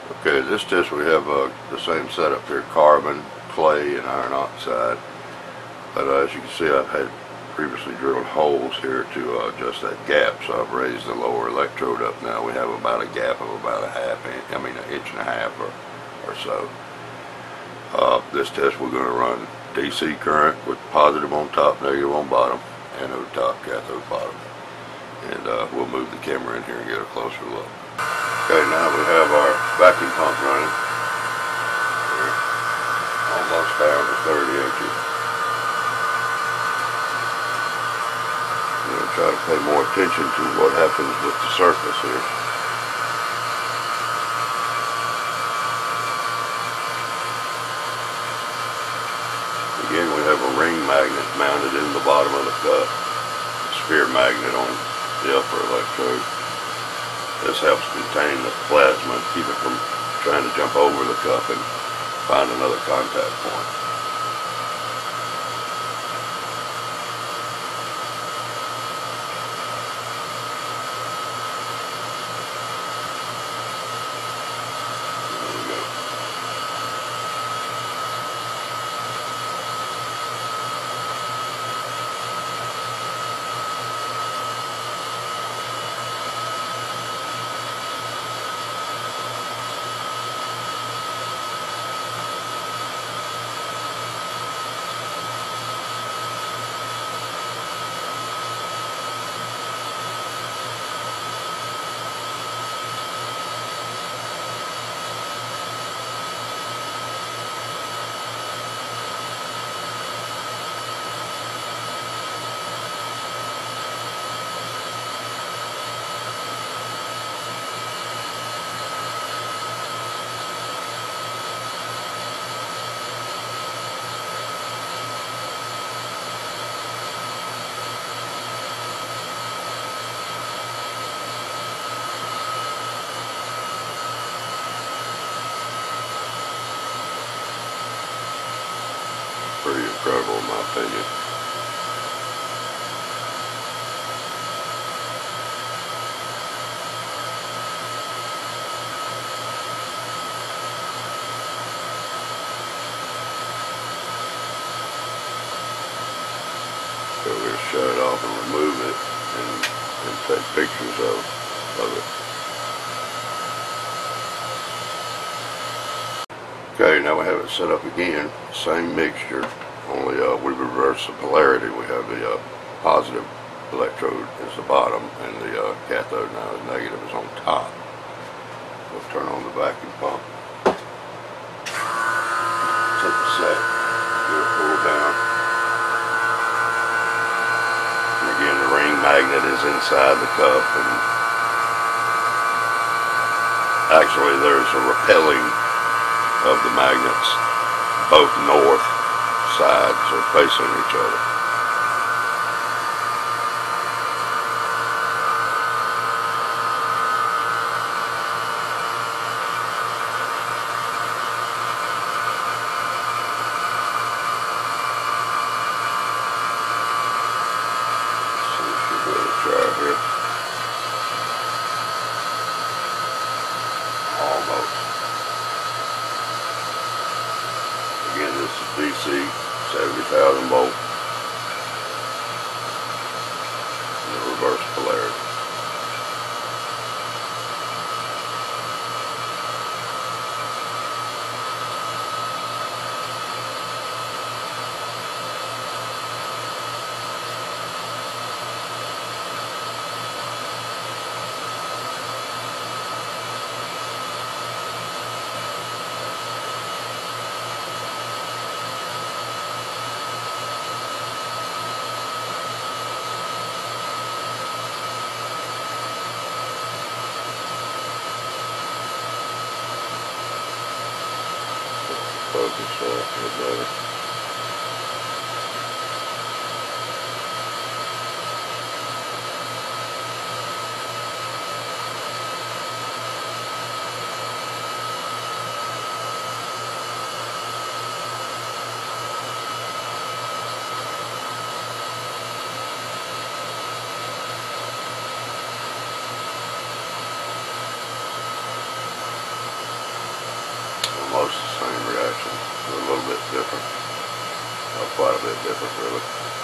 Okay, this test we have the same setup here, carbon, clay, and iron oxide. But as you can see, I've had previously drilled holes here to adjust that gap, so I've raised the lower electrode up now. We have about a gap of about an inch and a half or so. This test we're going to run DC current with positive on top, negative on bottom, anode top, cathode bottom. And we'll move the camera in here and get a closer look. Okay, now we have our vacuum pump running. We're almost down to 30 inches. I'm going to try to pay more attention to what happens with the surface here. Again, we have a ring magnet mounted in the bottom of the cup, a sphere magnet on the upper electrode. This helps contain the plasma and keep it from trying to jump over the cup and find another contact point. There we go. Pretty incredible in my opinion. So we're going to shut it off and remove it and take pictures of it. Okay, now we have it set up again, same mixture, only we reverse the polarity. We have the positive electrode is the bottom and the cathode now is negative is on top. We'll turn on the vacuum pump. Take a sec, get it pulled down. And again, the ring magnet is inside the cup, and actually there's a repelling of the magnets. Both north sides are facing each other. So we should be able to try here. Almost. Again, this is DC, 70,000 volt, and the reverse polarity. Focus a little better. almost the same reaction, a little bit different, quite a bit different really.